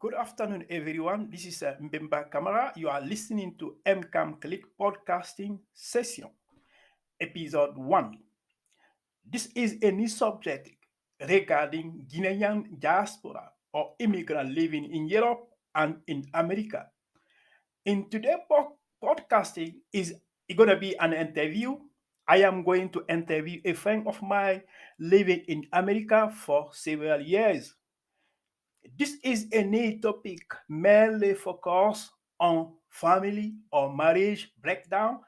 Good afternoon, everyone. This is Mbemba Kamara. You are listening to MCAM Click Podcasting Session, Episode 1. This is a new subject regarding Guinean diaspora or immigrant living in Europe and in America. In today's podcasting is going to be an interview. I am going to interview a friend of mine living in America for several years. This is a new topic mainly focused on family or marriage breakdown.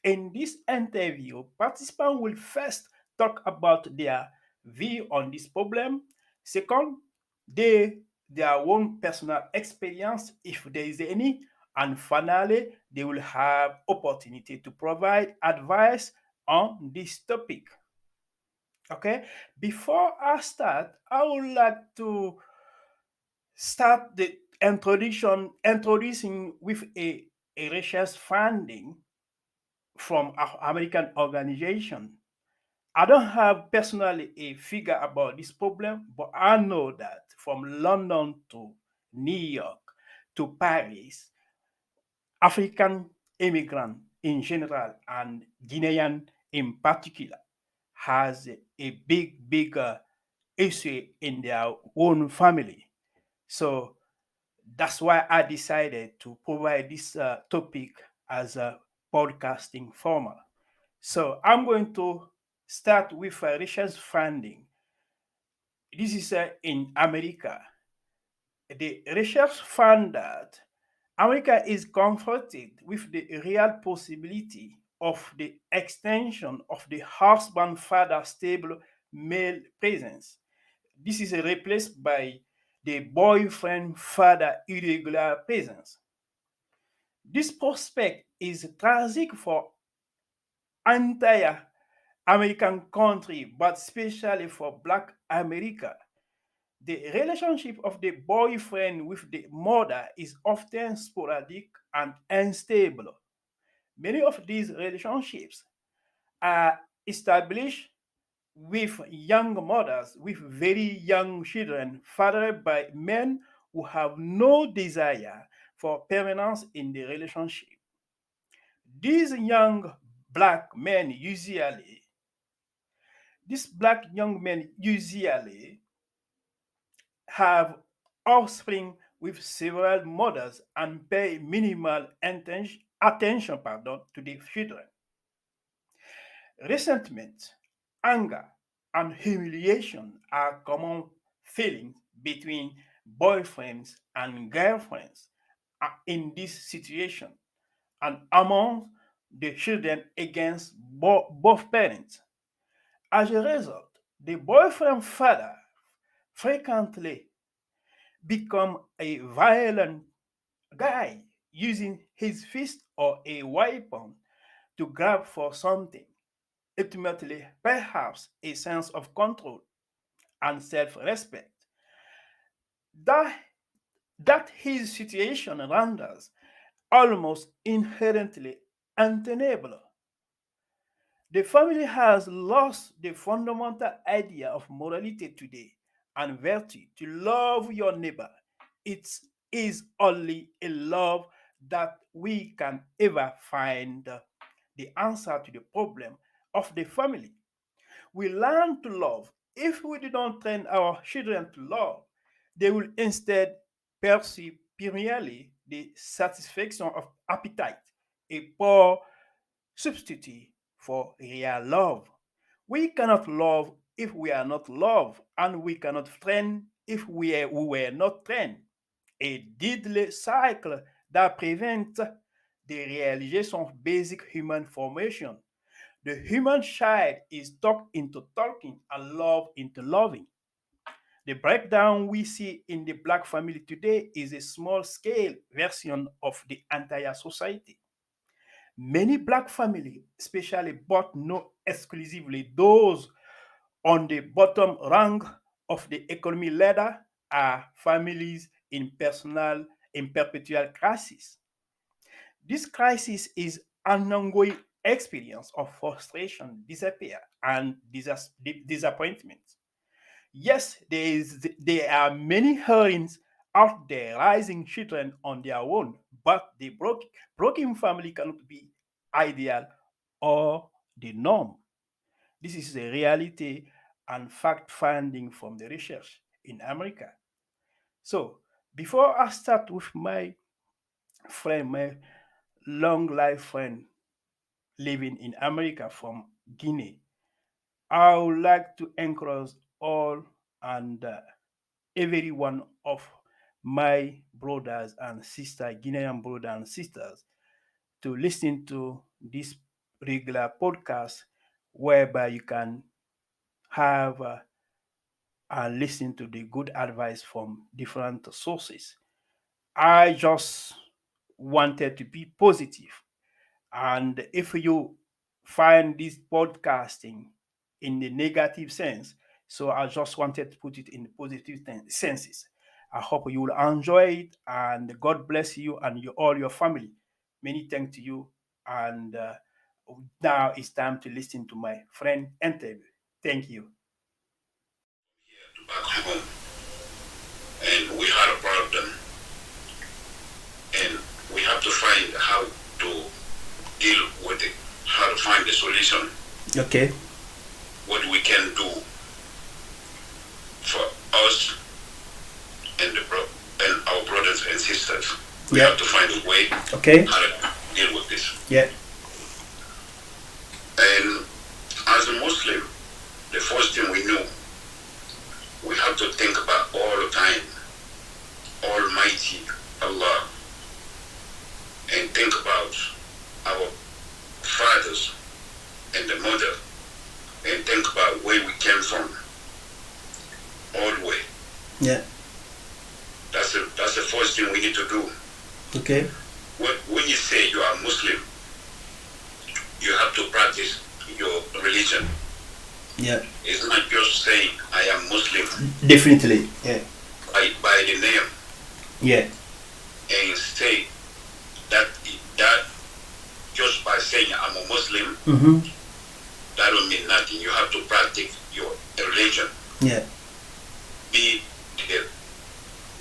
In this interview, participants will first talk about their view on this problem. Second, their own personal experience, if there is any. And finally, they will have opportunity to provide advice on this topic. Okay, before I start, I would like to start the introducing with a research finding from an American organization. I don't have personally a figure about this problem, but I know that from London to New York to Paris, African immigrant in general and Guinean in particular has a big issue in their own family. So that's why I decided to provide this topic as a podcasting format. So I'm going to start with a research finding. This is in America. The research found that America is confronted with the real possibility of the extension of the husband father stable male presence. This is replaced by the boyfriend father irregular presence. This prospect is tragic for entire American country, but especially for Black America. The relationship of the boyfriend with the mother is often sporadic and unstable. Many of these relationships are established with young mothers with very young children fathered by men who have no desire for permanence in the relationship. These young black men usually, these black young men usually have offspring with several mothers and pay minimal attention to the children. Resentment, anger, and humiliation are common feelings between boyfriends and girlfriends in this situation and among the children against both parents. As a result, the boyfriend father frequently become a violent guy using his fist or a weapon to grab for something, ultimately perhaps a sense of control and self-respect. That, that his situation renders almost inherently untenable. The family has lost the fundamental idea of morality today and virtue to love your neighbor. It is only a love that we can ever find the answer to the problem of the family. We learn to love. If we do not train our children to love, they will instead pursue primarily the satisfaction of appetite, a poor substitute for real love. We cannot love if we are not loved, and we cannot train if we were not trained. A deadly cycle that prevents the realization of basic human formation. The human child is talked into talking and love into loving. The breakdown we see in the black family today is a small scale version of the entire society. Many black families, especially but not exclusively those on the bottom rung of the economy ladder, are families in perpetual crisis. This crisis is an ongoing experience of frustration, despair, and disappointment. Yes, there are many hearings out there raising children on their own, but the broken family cannot be ideal or the norm. This is a reality and fact finding from the research in America. So, before I start with my friend, my long life friend living in America from Guinea, I would like to encourage all and every one of my brothers and sisters, Guinean brothers and sisters, to listen to this regular podcast whereby you can have and listen to the good advice from different sources. I just wanted to be positive. And if you find this podcasting in the negative sense, so I just wanted to put it in the positive senses. I hope you will enjoy it and God bless you and all your family. Many thanks to you. And now it's time to listen to my friend interview. Thank you. Back home, and we had a problem, and we have to find how to deal with it, how to find the solution. Okay. What we can do for us and and our brothers and sisters. We have to find a way okay. how to deal with this. Yeah. And as a Muslim, the first thing we know, we have to think about all the time Almighty Allah, and think about our fathers and the mother, and think about where we came from all the way. Yeah. That's the first thing we need to do. Okay. When you say you are Muslim, you have to practice your religion. Yeah. It's not just saying I am Muslim. Definitely. Yeah. By the name. Yeah. And say that just by saying I'm a Muslim, that don't mean nothing. You have to practice your religion. Yeah. Be a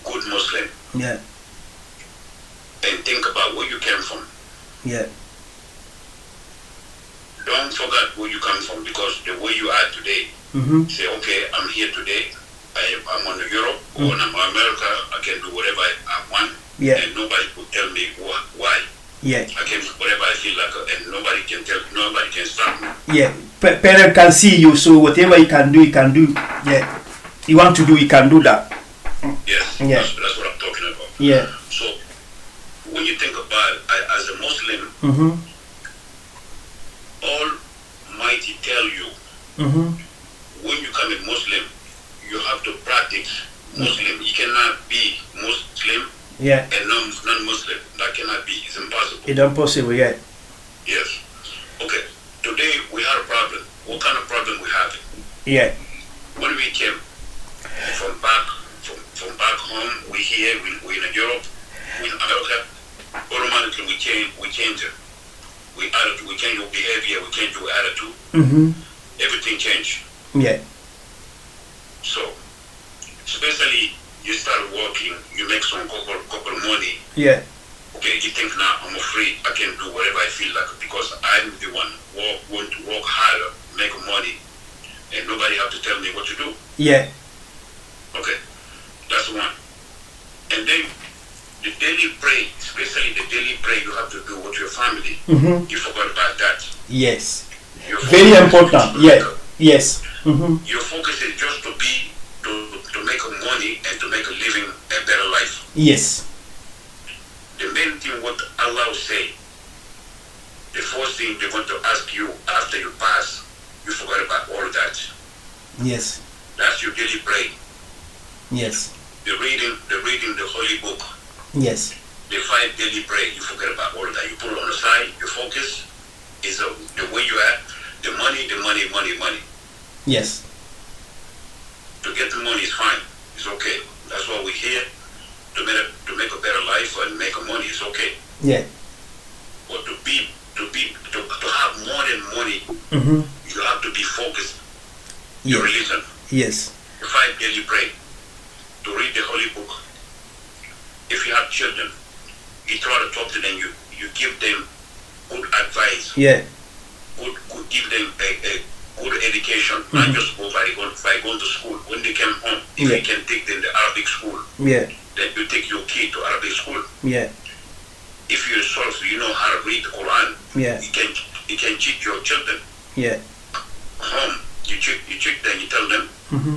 good Muslim. Yeah. And think about where you came from. Yeah. Don't forget where you come from, because the way you are today, say, okay, I'm here today, I'm on Europe or I'm in America, I can do whatever I want, and nobody could tell me why. Yeah. I can do whatever I feel like, and nobody can stop me. Yeah. Parent can see you, so whatever you can do, Yeah. You want to do, you can do that. Yes. Yeah. That's what I'm talking about. Yeah. So when you think about it, as a Muslim, Almighty tell you, when you become a Muslim, you have to practice Muslim. You cannot be Muslim and non-Muslim. That cannot be. It's impossible. It's impossible, yeah. Yes. Okay. Today we had a problem. What kind of problem we have? Yeah. When we came from back home, we here, we in Europe, we in America, automatically we change it. We change your behavior, we change your attitude. Everything change. Yeah. So, especially you start working, you make some couple money. Yeah. Okay, you think now I'm free, I can do whatever I feel like, because I'm the one want to work harder, make money, and nobody have to tell me what to do. Yeah. Okay, that's one. And then the daily pray, especially the daily pray you have to do with your family. You forgot about that. Yes. Very important. Yeah. Yes. Your focus is just to make money and to make a living, a better life. Yes. The main thing what Allah will say, the first thing they're going to ask you after you pass, you forgot about all that. Yes. That's your daily pray. Yes. The reading the holy book. Yes. The 5 daily pray, you forget about all that. You put it on the side, your focus is the way you are, the money. Yes. To get the money is fine. It's okay. That's why we're here, to make a better life and make money. It's okay. Yeah. But to have more than money, you have to be focused. Your religion. Yes. The 5 daily pray, to read the holy book, you have children, you try to talk to them, you give them good advice. Yeah. Good give them a good education, not just by going to school. When they come home, if you can take them to Arabic school, then you take your kid to Arabic school. Yeah. If you yourself you know how to read the Quran, you can teach your children. Yeah. Home, you check them, you tell them,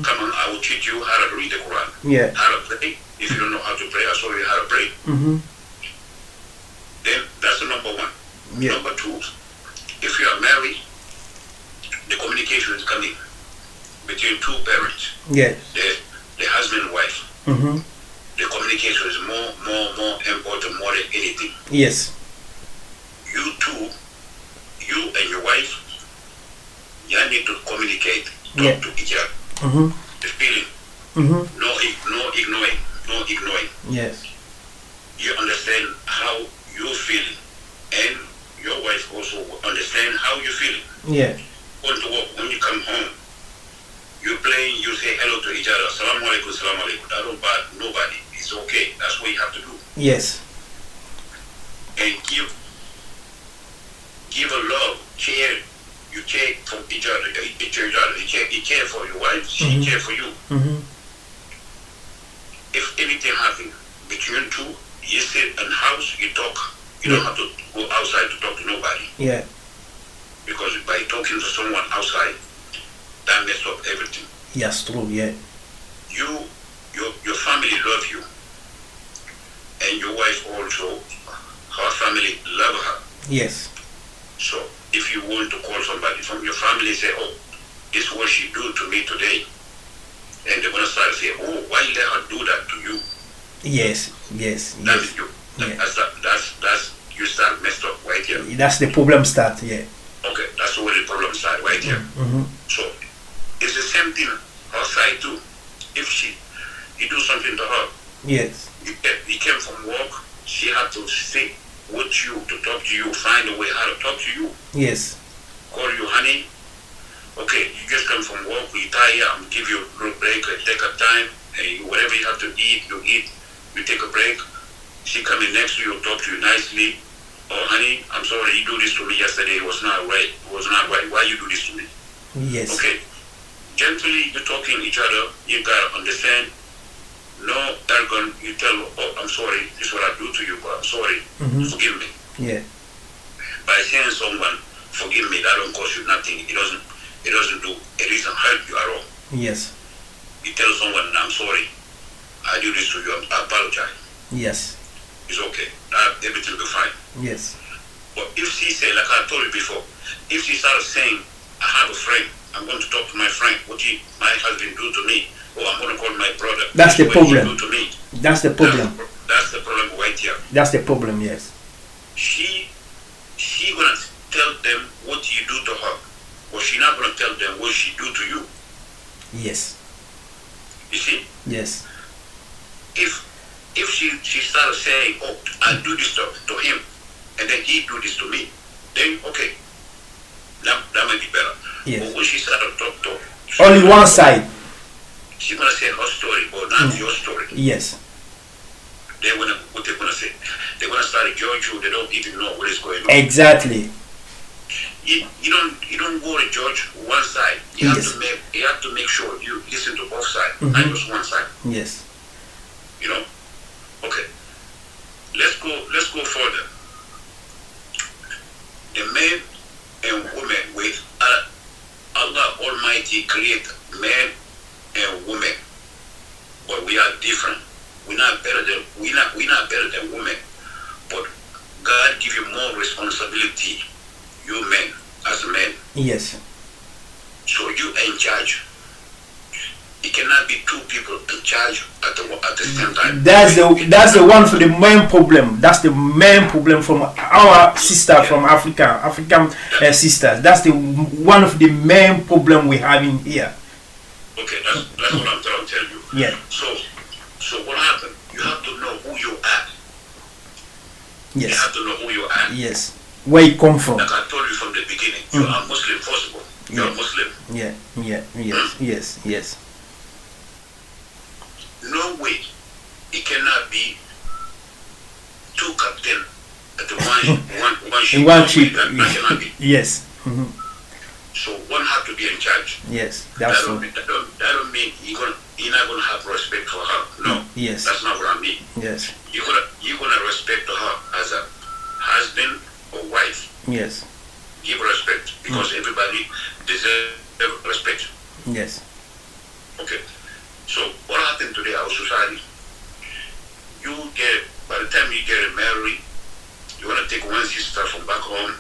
come on, I will teach you how to read the Quran. Yeah. How to pray. If you don't know how to pray, I'll show you how to pray. Then that's the number one. Yeah. Number two, if you are married, the communication is coming between two parents. Yes. The husband and wife. The communication is more important more than anything. Yes. You two, you and your wife, you need to communicate, talk to each other. The feeling. No ignoring. Yes. You understand how you're feeling, and your wife also understand how you're feeling. Yeah. Going to work, when you come home, you playing, you say hello to each other. Assalamu alaikum, assalamu alaikum. That don't bad nobody. It's okay. That's what you have to do. Yes. And give a love, care. You care for each other. You care for your wife. She care for you. If anything happens between two, you sit in the house, you talk. You don't have to go outside to talk to nobody. Yeah. Because by talking to someone outside, that messes up everything. Yes, true. Yeah. Your family love you, and your wife also, her family love her. Yes. So if you want to call somebody from your family, say, oh, this is what she do to me today, and they're gonna start to say, oh, why let her do that to you? Yes. That's you. That's you start messed up right here. That's the problem start. Yeah. Okay, that's where the problem start right here. So it's the same thing her side too. If you do something to her, yes, you came from work, she had to sit with you to talk to you, find a way how to talk to you. Yes. Call you, honey. Okay, you just come from work, you tired, I'm give you a little break, take a time, and whatever you have to eat, you eat, you take a break. She come in next to you, talk to you nicely. Oh, honey, I'm sorry, you do this to me yesterday. It was not right. It was not right. Why you do this to me? Yes. Okay. Gently, you're talking each other. You gotta understand. No arrogant. You tell, oh, I'm sorry. This is what I do to you, but I'm sorry. Forgive me. Yeah. By saying someone, forgive me, that don't cost you nothing. It doesn't do. It doesn't hurt you at all. Yes. You tell someone, I'm sorry. I do this to you. I apologize. Yes. It's okay. Everything will be fine. Yes. But if she say, like I told you before, if she starts saying, I have a friend, I'm going to talk to my friend, what my husband do to me, or I'm going to call my brother. That's the problem. Do to me. That's the problem. That's the problem right here. That's the problem, yes. She going to tell them what you do to her, or she not going to tell them what she do to you. Yes. You see? Yes. If she started saying, oh, I do this to him, and then he do this to me, then okay, that might be better. Yes. But when she started to talk to only one side, she's gonna say her story, but not your story. Yes. What they're gonna say? They're gonna start to judge you. They don't even know what is going on. Exactly. You don't go to judge one side. You have to make sure you listen to both sides, not just one side. Yes. You know. Okay, let's go further. The men and women with Allah Almighty create men and women, but we are different. We're not better than women, but God give you more responsibility. You men, as men. Yes. So you in charge. It cannot be two people in charge at the same time. That's the one for the main problem. That's the main problem from our sister from African sisters. That's the one of the main problem we have in here. Okay, that's what I'm trying to tell you. Yeah. So what happened? You have to know who you are. Yes. You have to know who you are. Yes. Where you come from. Like I told you from the beginning, you are Muslim first of all. You are Muslim. Yes. No way. It cannot be captain at the one ship. In one ship. That cannot be. Yes. So one have to be in charge. Yes, that's that true. Don't mean you're not gonna have respect for her. No. Yes. That's not what I mean. Yes. You're gonna respect her as a husband or wife. Yes. Give respect because everybody deserves respect. Yes. Okay. So what happened today, our society? By the time you get married, you want to take one sister from back home.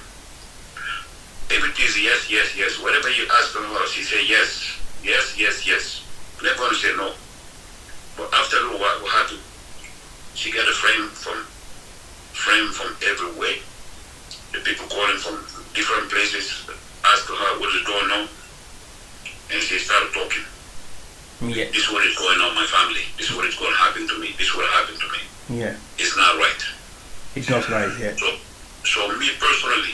Everything is yes, yes, yes. Whatever you ask of her, she say yes, yes, yes, yes. Never want to say no. But after a while, we had to. She got a friend from everywhere. The people calling from different places, ask her what is going on, and she started talking. Yeah. This is what is going on in my family. This is what is going to happen to me. This is what happened to me. Yeah. It's not right. It's not right. Yeah. So me personally,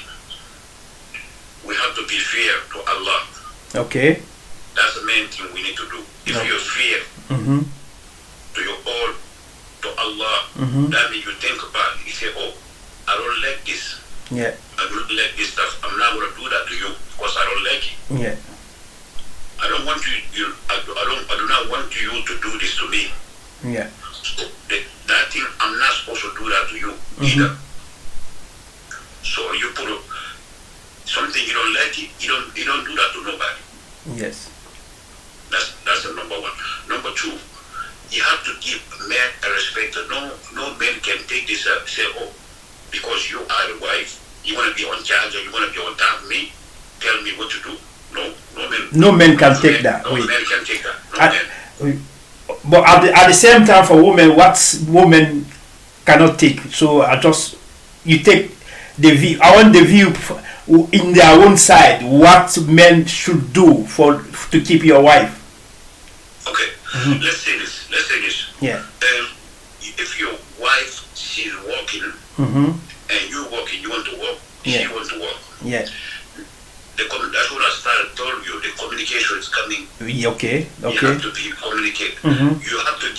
we have to be fair to Allah. Okay. That's the main thing we need to do. If you're fair to your all, to Allah, that means you think about it. You say, oh, I don't like this. Yeah. I don't like this stuff. I'm not going to do that to you because I don't like it. Yeah. I don't want I do not want you to do this to me. Yeah. So that thing, I'm not supposed to do that to you either. So you put something you don't like it, you don't do that to nobody. Yes. That's the number one. Number two, you have to give men a respect. No man can take this say, oh, because you are the wife, you want to be on charge or you want to be on top of me, tell me what to do. No man can take that. No man can take that. No man. But at the same time, for women, what women cannot take. So you take the view. I want the view in their own side. What men should do to keep your wife. Okay. Let's say this. Yeah. If your wife she's working and you working, you want to work. Yeah. She want to work. Yeah. That's what I started told you. The communication is coming. Okay. You have to be communicate. You have to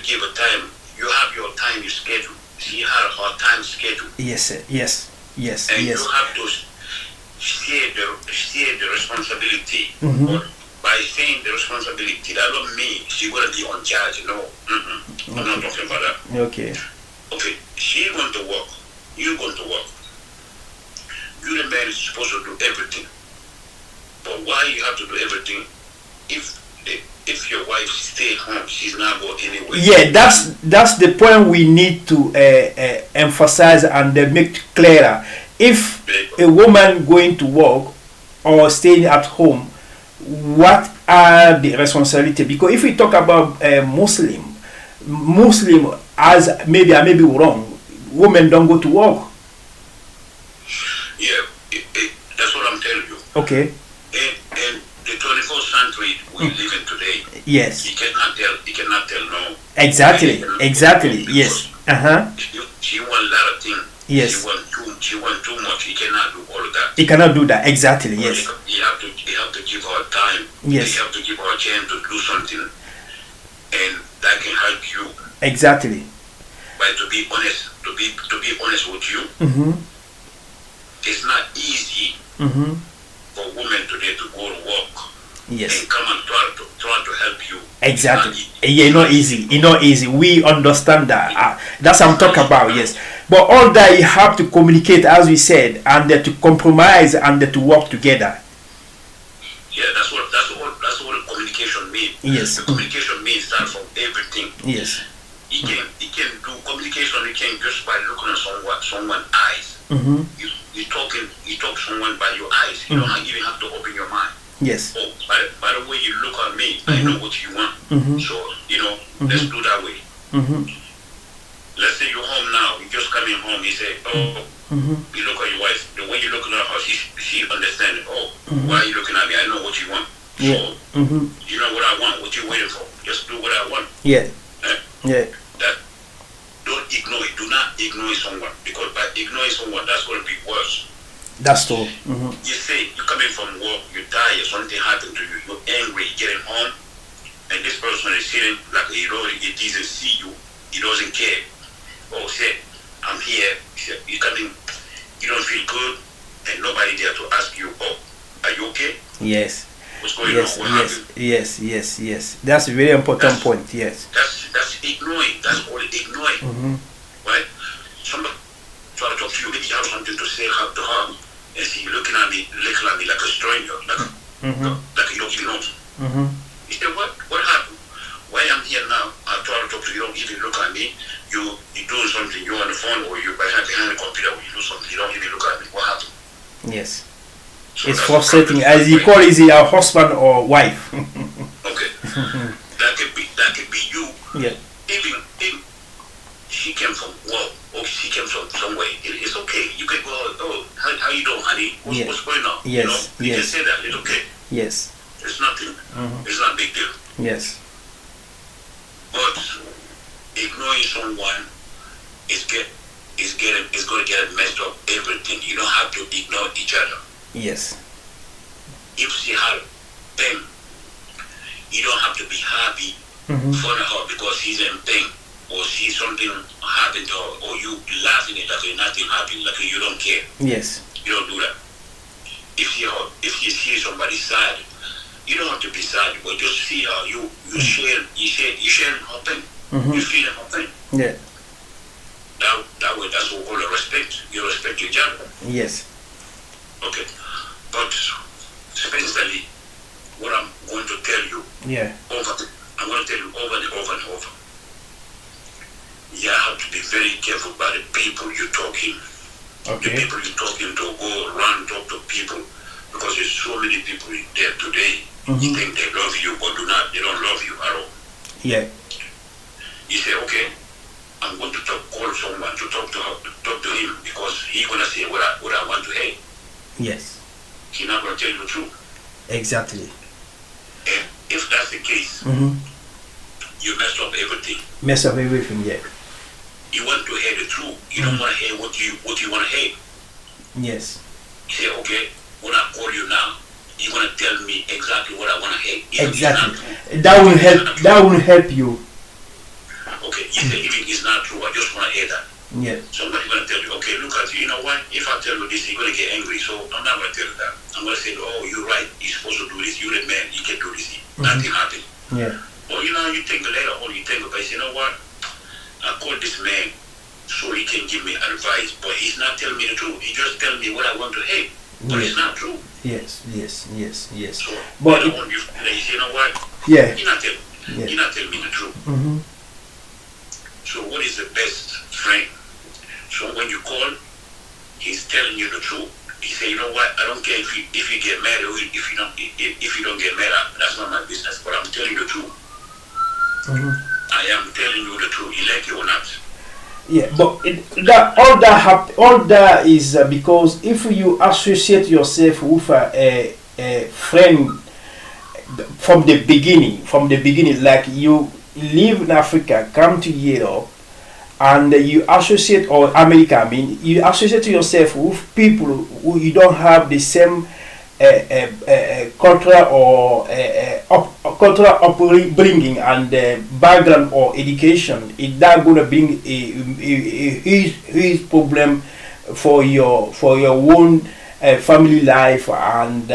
give a time. You have your time schedule. She has her time schedule. Yes, sir. Yes. And you have to share the responsibility. By saying the responsibility, that don't mean she's gonna be on charge. No. I'm not talking about that. Okay. Okay. She's going to work. You're going to work. You the man is supposed to do everything. But why you have to do everything if your wife stay home, she's not going anywhere? Yeah, that's the point we need to emphasize and make clearer. If a woman going to work or staying at home, what are the responsibilities? Because if we talk about Muslim as I may be wrong, women don't go to work. Yeah, that's what I'm telling you. Okay. And the 21st century we live in today. Yes. You cannot tell no. Exactly. Yes. She want a lot of things. Yes. She want too much. You cannot do all of that. You cannot do that. Exactly. Yes. You have to give her time. Yes. You have to give her a chance to do something, and that can help you. Exactly. But to be honest with you, it's not easy for women today to go to work. Yes. And come and try to help you. Exactly. It's not easy. We understand that. That's what I'm talking about. Yes. But all that you have to communicate, as we said, and to compromise and to work together. Yeah, that's what communication means. Yes. The communication means start from everything. Yes. You can do communication. You can just by looking at someone's eyes. You talk someone by your eyes. You don't even have to open your mind. Yes. Oh, by the way you look at me, I know what you want. So let's do that way. Let's say you're home now. You just coming home. You say, you look at your wife. The way you looking at her, she understands. Oh, why are you looking at me? I know what you want. Yeah. So you know what I want. What you waiting for? Just do what I want. Yeah. Yeah. That don't ignore it. Do not ignore someone, because by ignoring someone, that's going to be worse. That's true. You say you're coming from work, you're tired, something happened to you, you're angry, you're getting home, and this person is sitting like he doesn't see you, he doesn't care. Oh, say, Yes. What's going Yes, on? What yes, happened? yes, yes, yes. That's a very important point. Yes. That's ignoring. That's all ignoring. Right? Somebody try to talk to you, maybe you have something to say to her, and she looking at me like a stranger, like you don't even know. You say, what happened? Why I'm here now? I try to talk to you, you don't even look at me. You doing something, you on the phone or you behind the computer, or you do something, you don't even look at me. What happened? Yes. So It's frustrating, as you call it, your husband or wife. Okay. That could be you. Yeah. Even she came from work or she came from somewhere. It's okay. You can go, oh, how you doing, honey? What's going on? Yes. You can say that. It's okay. Yes. It's nothing. It's not a big deal. Yes. But ignoring someone is going to get messed up everything. You don't have to ignore each other. Yes. If she had pain, you don't have to be happy for her because she's in pain or see something happen to her or you laughing at like nothing happened, like you don't care. Yes. You don't do that. If you see somebody sad, you don't have to be sad, but just see how you share her pain. You feel her pain. Yeah. That way, that's what we call a respect. You respect each other. Yes. Okay. But especially what I'm going to tell you I'm going to tell you over and over and over. You have to be very careful about the people you're talking. Okay. The people you're talking to, go around, talk to people, because there's so many people there today. You think they love you, but they don't love you at all. Yeah. You say, okay, I'm going to call someone to talk to him because he's going to say what I want to hear. Yes. He's not going to tell you the truth. Exactly. And if that's the case, you mess up everything. Mess up everything, yeah. You want to hear the truth. You don't want to hear what you want to hear. Yes. You say, okay, when I call you now, you're going to tell me exactly what I want to hear. Exactly. That will help you. Okay, you say, even it's not true, I just want to hear that. Yeah. Somebody's going to tell you, okay, look at you know what? If I tell you this, you're going to get angry, so I'm not going to tell you that. I'm going to say, oh, you're right, you're supposed to do this, you're the man, you can do this. Nothing happened. Yeah. Well, you think later on, you think about it, you know what? I called this man so he can give me advice, but he's not telling me the truth. He just telling me what I want to hear, but it's not true. Yes. So, but later on, you say, you know what? Yeah. You're not telling me the truth. So what is the best friend? So when you call, he's telling you the truth. He say, you know what? I don't care if you get mad or if you don't get mad. That's not my business. But I'm telling you the truth. I am telling you the truth. You like it or not? Yeah, but all that is because if you associate yourself with a friend from the beginning, like you live in Africa, come to Europe, and you associate, or America, I mean, you associate yourself with people who you don't have the same cultural or cultural upbringing and background or education. Is that going to bring a huge problem for your own family life and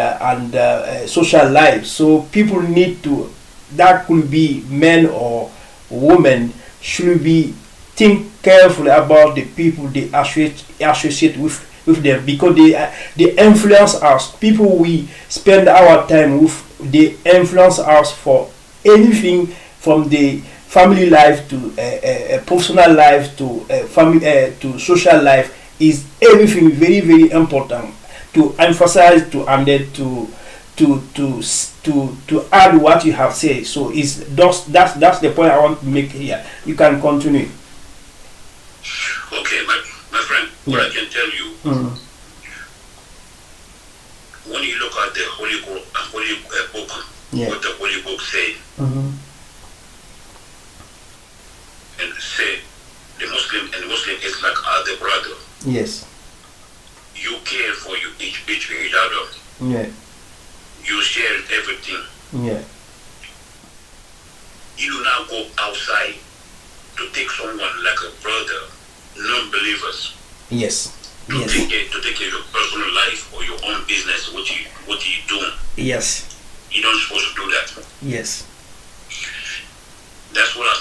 social life? So people need to, that could be men or women, should be think carefully about the people they associate with them, because they influence us. People we spend our time with, they influence us for anything from the family life to personal life to family to social life. Is everything very, very important to emphasize to, and then to add what you have said. So is that's the point I want to make here. You can continue. Okay, my friend, what I can tell you, when you look at the Holy Book, what the Holy Book say, and say the Muslim is like other brother. Yes. You care for each other. Yeah. You share everything. Yeah. You do not go outside to take someone like a brother, non-believers. Yes. Yes. To take care of your personal life or your own business, what you doing. Yes. You don't supposed to do that. Yes. That's what I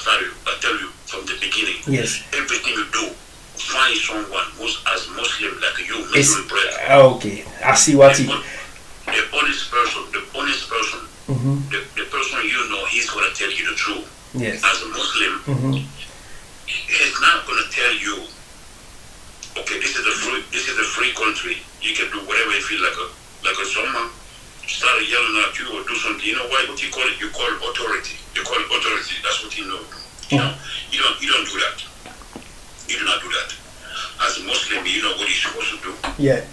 tell you from the beginning. Yes. Everything you do, find someone who's as Muslim like you, Muslim brother. Okay, I see what the honest person, the person you know, he's gonna tell you the truth. Yes. As a Muslim, he's not gonna tell you, okay, this is a free country. You can do whatever you feel like a someone start yelling at you or do something. You know why? What you call it? You call authority. You call it authority. That's what you know. You know, you don't do that. You do not do that. As a Muslim, you know what you're supposed to do. Yeah.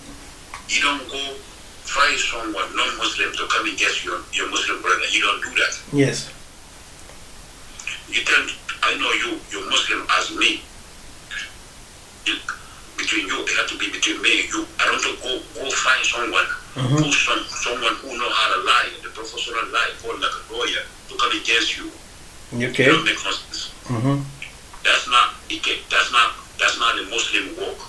You don't go find someone non-Muslim to come against your Muslim brother. You don't do that. Yes. You tell, I know you're Muslim as me. Between you, it has to be between me and you. I don't go find someone someone who know how to lie, the professional lie, or like a lawyer to come against you. Okay. It don't make no sense. That's not the Muslim work.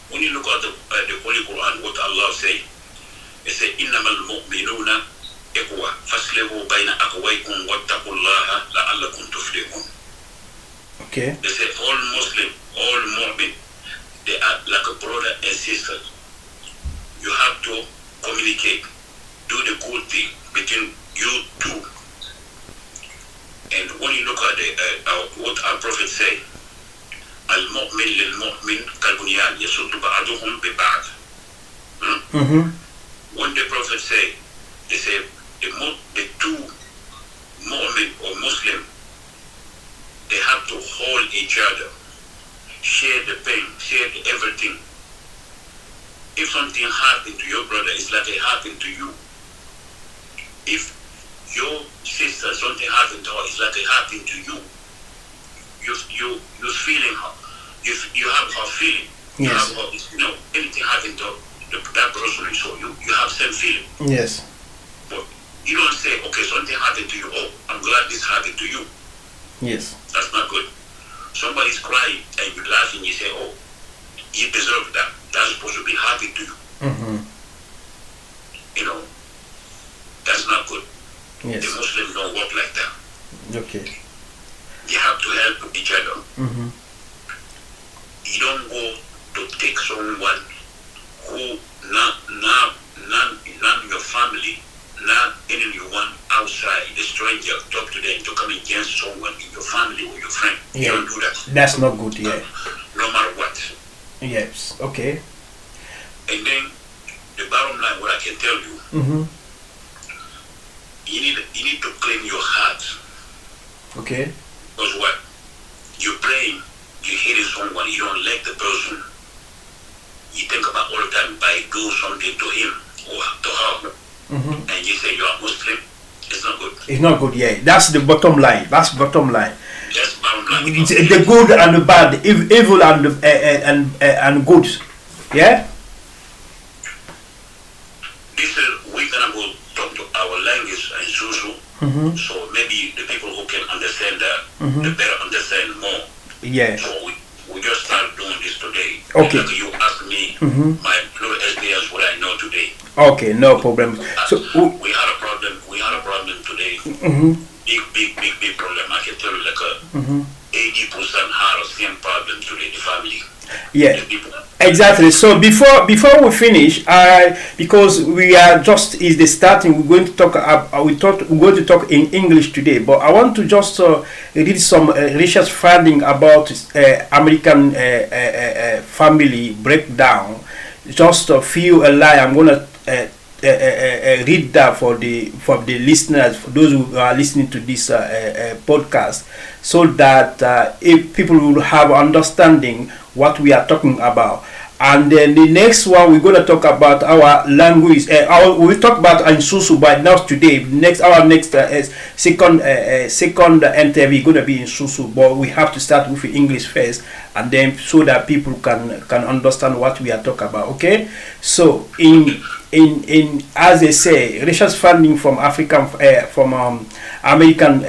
When you look at the Holy Quran, what Allah say, it say, "Innamal mu'minuna ikhwa, faslihu bayna akhawaykum wattaqullaha la'allakum tuflihun." Okay. They say all Muslim, all mu'min, they are like a brother and sister. You have to communicate, do the good thing between you two. And when you look at what our Prophet say, al-mu'min lil-mu'min kal-bunyan yasuddu ba'duhum bi-ba'd. When the Prophet say, they say the two mu'min or Muslim, they have to hold each other, share the pain, share everything. If something happened to your brother, it's like it happened to you. If your sister, something happened to her, it's like it happened to you. You're feeling her. You have her feeling. Yes. You have her, anything happened to that person, so you have same feeling. Yes. But you don't say, okay, something happened to you. Oh, I'm glad this happened to you. Yes. That's not good. Somebody's crying and you laugh and you say, oh, you deserve that. That's supposed to be happy to you. That's not good. Yes. The Muslims don't work like that. Okay. You have to help each other. You don't go to take someone who not your family, not anyone outside, the stranger, talk to them to come against someone in your family or your friend. Yeah. You don't do that. That's not good, yeah. No matter what. Yes. Okay. And then the bottom line, what I can tell you, you need to clean your heart. Okay. Because what? You're praying, you're hating someone, you don't like the person. You think about all the time by do something to him or to her. And you say you're Muslim. It's not good. It's not good, yeah. That's the bottom line. That's bottom line. That's bottom line. It's the good and the bad, evil and good. Yeah. This is we're gonna go talk to our language and Susu. So maybe the people who can understand that, they better understand more. Yeah. So we just start doing this today. Okay. Like you asked me my little experience, what I know today. Okay, no problem. So we had a problem. We had a problem today. Big problem. I can tell you like 80% had the same problem today. The family. Yeah. The people. Exactly. So before we finish, because we are just is the starting, we're going to talk. We're going to talk in English today, but I want to just read some research finding about American family breakdown. Just a few line. I'm gonna read that for the listeners, for those who are listening to this podcast, so that if people will have understanding what we are talking about. And then the next one, we're going to talk about our language. We'll talk about Nsusu, but not today. Our next second interview going to be in Nsusu, but we have to start with English first, and then so that people can understand what we are talking about. Okay, so in in as they say, research funding from American African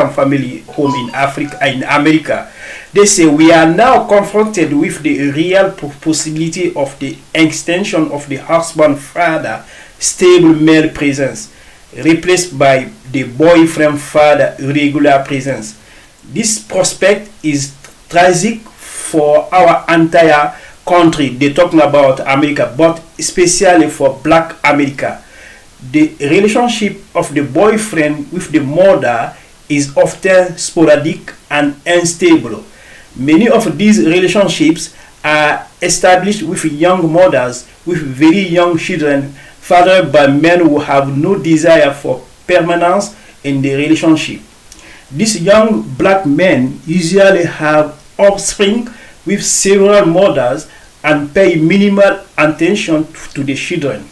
family home in America. They say we are now confronted with the real possibility of the extension of the husband father stable male presence replaced by the boyfriend father regular presence. This prospect is tragic for our entire country. They're talking about America, but especially for Black America. The relationship of the boyfriend with the mother is often sporadic and unstable. Many of these relationships are established with young mothers with very young children, fathered by men who have no desire for permanence in the relationship. These young black men usually have offspring with several mothers and pay minimal attention to the children.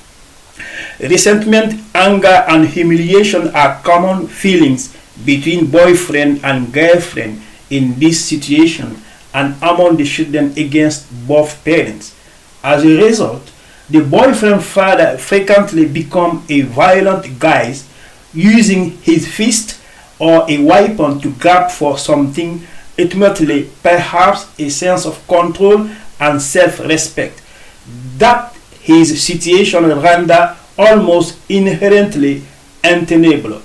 Resentment, anger, and humiliation are common feelings between boyfriend and girlfriend in this situation and among the children against both parents. As a result, the boyfriend father frequently becomes a violent guy using his fist or a weapon to grab for something, ultimately perhaps a sense of control and self-respect that his situation render almost inherently untenable.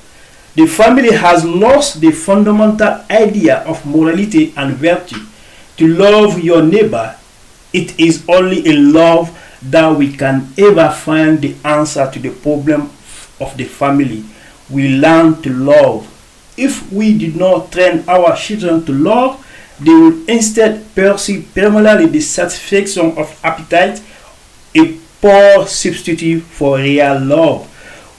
The family has lost the fundamental idea of morality and virtue. To love your neighbor, it is only in love that we can ever find the answer to the problem of the family. We learn to love. If we did not train our children to love, they will instead pursue primarily the satisfaction of appetite, a poor substitute for real love.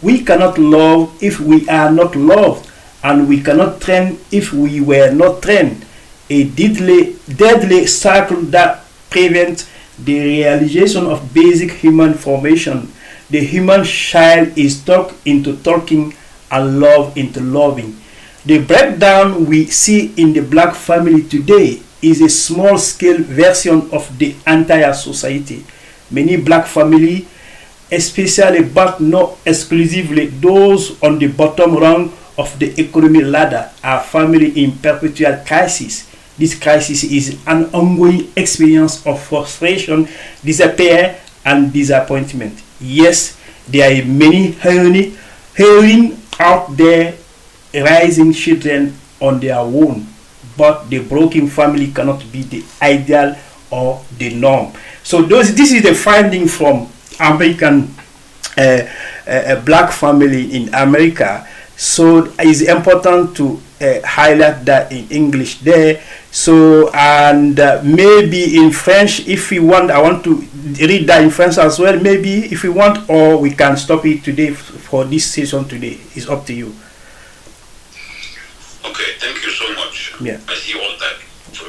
We cannot love if we are not loved, and we cannot train if we were not trained. A deadly cycle that prevents the realization of basic human formation. The human child is taught into talking and love into loving. The breakdown we see in the black family today is a small-scale version of the entire society. Many black families, especially but not exclusively those on the bottom rung of the economic ladder, are family in perpetual crisis. This crisis is an ongoing experience of frustration, despair, and disappointment. Yes, there are many heroine out there raising children on their own, but the broken family cannot be the ideal or the norm. So this is the finding from American black family in America. So it's important to highlight that in English there. So and maybe in French, if you want, I want to read that in French as well. Maybe if you want, or we can stop it today for this session today. It's up to you. Okay, thank you so much. Yeah. I see all that. So,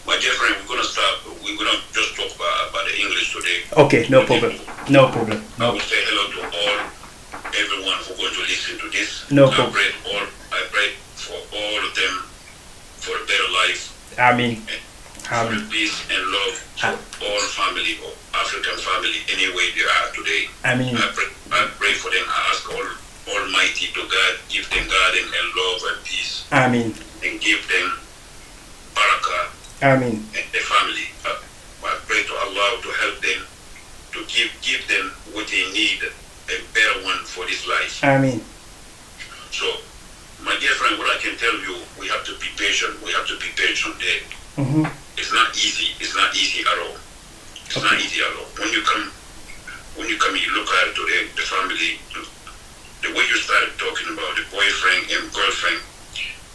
my dear friend, we're gonna start. We're gonna just talk about the English today. Okay, no problem. No problem. I will say hello to everyone who's going to listen to this. No problem. I pray for all of them for a better life. Amen. For peace and love for all family or African family anyway they are today. Amen. I pray for them. I ask Almighty to God, give them guidance and love and peace. Amen. And give them barakah. Amen. And the family. I pray to Allah to help them, to give them what they need, a better one for this life. Amen. So, my dear friend, what I can tell you, we have to be patient. We have to be patient there. Mm-hmm. It's not easy. It's not easy at all. It's not easy at all. When you come, you look at it today, the family, the way you started talking about the boyfriend and girlfriend,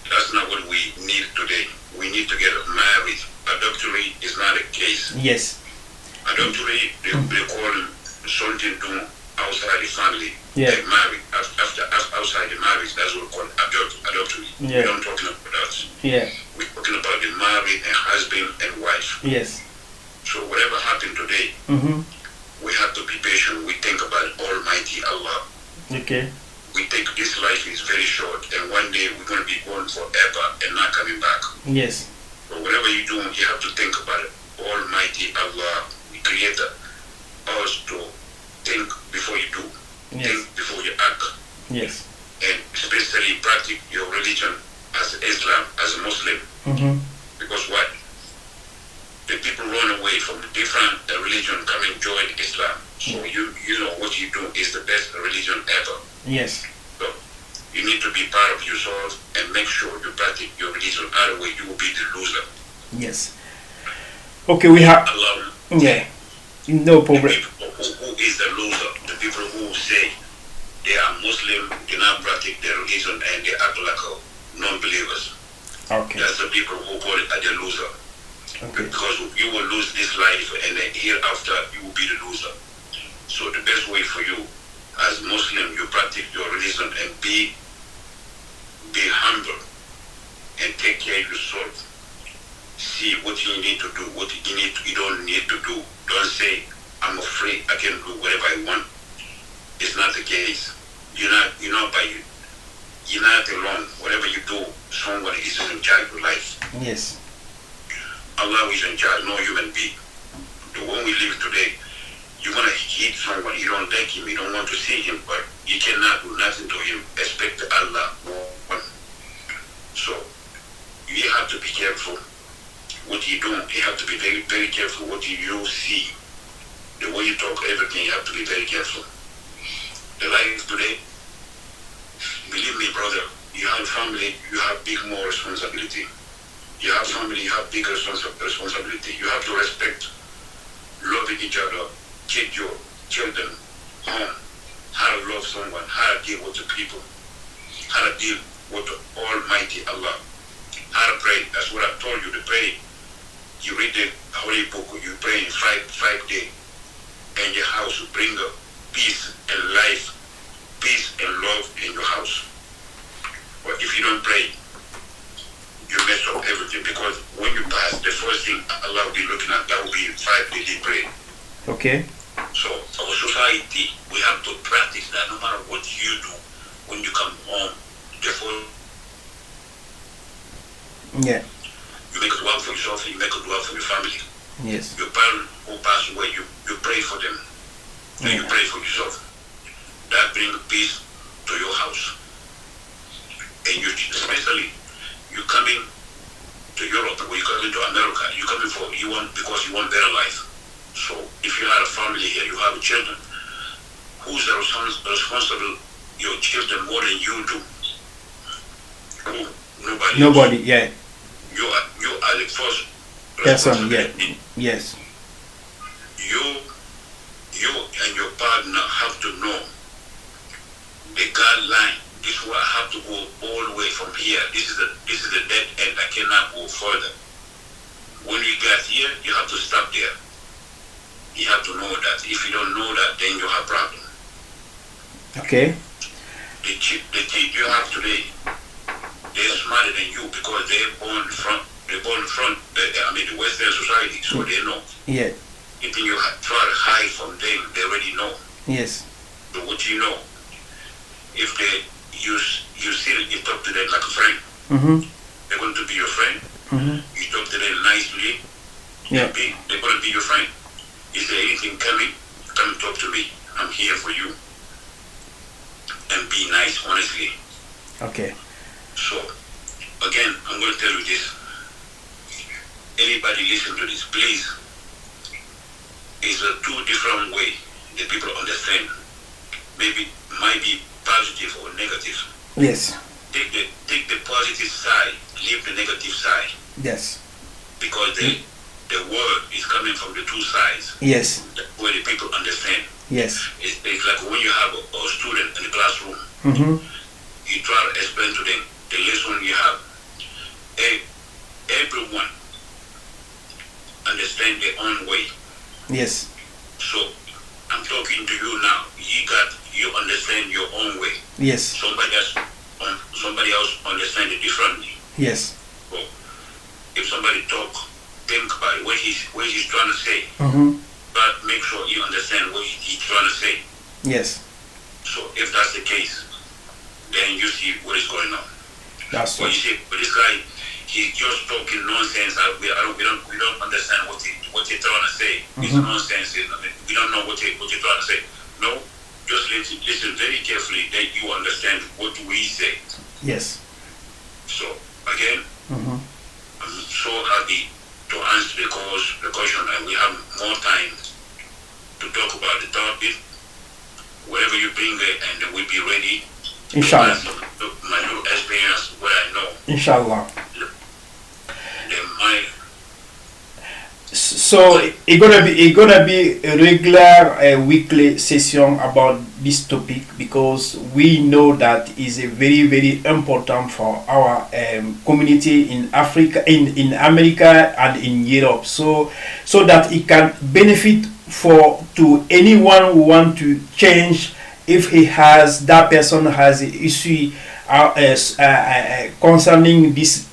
that's not what we need today. We need to get married. Adultery is not a case. Yes. Adultery, they call something done outside the family. Yeah. They marry outside the marriage. That's what we call adultery. Yeah. We're not talking about that. Yeah. We're talking about the married and husband and wife. Yes. So whatever happened today, we have to be patient. We think about Almighty Allah. Okay. We think this life is very short, and one day we're going to be gone forever and not coming back. Yes. But whatever you do, you have to think about it. Almighty Allah, the Creator, supposed to think before you do, Yes. think before you act, Yes. and especially practice your religion as Islam, as a Muslim. Mm-hmm. Because what? The people run away from the different religion, come and join Islam. So you know what you do is the best religion ever. Yes. So you need to be proud of yourself and make sure you practice your religion. Otherwise, you will be the loser. Yes. Okay, we have. Allah. Yeah. No problem. The people who is the loser? The people who say they are Muslim, do not practice their religion, and they act like non-believers. Okay. That's the people who call it the loser. Okay. Because you will lose this life, and then hereafter you will be the loser. So the best way for you, as Muslim, you practice your religion and be humble and take care of yourself. See what you need to do, what you don't need to do. Don't say, I'm afraid I can do whatever I want. It's not the case. You're not alone. Whatever you do, someone is in charge of your life. Yes. Allah is in charge, no human being. The one we live today, you're gonna hit someone, you don't like him, you don't want to see him, but you cannot do nothing to him. Expect Allah. So you have to be careful what you do. You have to be very, very careful what you see. The way you talk, everything, you have to be very careful. The life today, believe me, brother, you have family, you have big more responsibility. You have family, you have big responsibility. You have to respect, love each other, take your children home, how to love someone, how to deal with the people, how to deal with the Almighty Allah, how to pray. That's what I told you to pray. You read the Holy Book, you pray in five days, and your house will bring up peace and life, peace and love in your house. But if you don't pray, you mess up everything, because when you pass, the first thing Allah will be looking at, that will be 5 daily prayer. Okay. So our society, we have to practice that no matter what you do when you come home. Therefore, Yeah. you make a dua for yourself and you make a dua for your family. Yes. Your parents who pass away, you pray for them. And you pray for yourself. That brings peace to your house. And you, especially, you coming to Europe or you coming to America, because you want better life. So if you have a family here, you have children, who's responsible your children more than you do? Who? Nobody. Nobody. Else. Yeah. You are the first Person. Yeah. responsibility. Yes. You and your partner have to know the guideline. This is where I have to go all the way from here. This is the dead end. I cannot go further. When you get here, you have to stop there. You have to know that. If you don't know that, then you have problem. Okay. The kids you have today, they're smarter than you because they're born from the Western society, so they know. Yeah. Anything you try to hide from them, they already know. Yes. So what you know, if you talk to them like a friend, Mm-hmm. they're going to be your friend. Mm-hmm. You talk to them nicely, Yeah. they're going to be your friend. Is there anything coming? Come talk to me. I'm here for you. And be nice, honestly. Okay. So, again, I'm going to tell you this. Anybody listen to this, please. It's a two different way that people understand. Maybe might be positive or negative. Yes. Take the positive side, leave the negative side. Yes. Because the word is coming from the two sides. Yes. Where the people understand. Yes. It's like when you have a student in the classroom, Mm-hmm. you try to explain to them the lesson you have. Everyone understand their own way. Yes. So I'm talking to you now. You understand your own way. Yes. Somebody else understand it differently. Yes. So if somebody talk, think about what he's trying to say. Mm-hmm. But make sure you understand what he's trying to say. Yes. So if that's the case, then you see what is going on. That's But it. you see, but this guy, he's just talking nonsense. We don't understand what what you're trying to say. It's nonsense. We don't know what you're trying to say. No, just listen very carefully that you understand what we say. Yes. So, again, I'm so happy to answer the question, and we have more time to talk about the topic. Wherever you bring it, and we'll be ready. Inshallah. My new experience, what I know. Inshallah. My So it's gonna be a regular weekly session about this topic, because we know that is a very important for our community in Africa, in America, and in Europe. So that it can benefit to anyone who want to change, if that person has an issue concerning this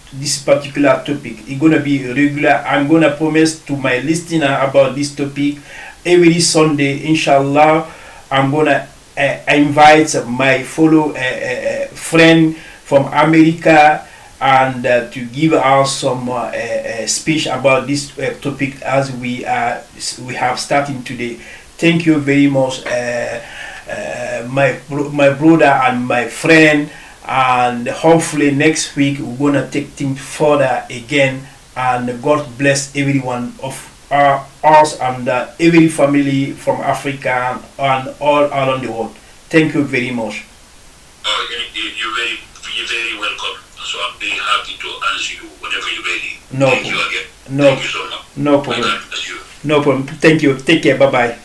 particular topic. It's gonna be regular. I'm gonna promise to my listener about this topic every Sunday, inshallah. I'm gonna invite my fellow friend from America, and to give us some speech about this topic as we have starting today. Thank you very much, my brother and my friend. And hopefully next week we're gonna take things further again, and God bless every one of us and every family from Africa and all around the world. Thank you very much. You're very welcome. So I'm very happy to answer you whenever you're ready. No Thank problem. you again. No, Thank you so much. no problem. God bless you. No problem. Thank you. Take care. Bye bye.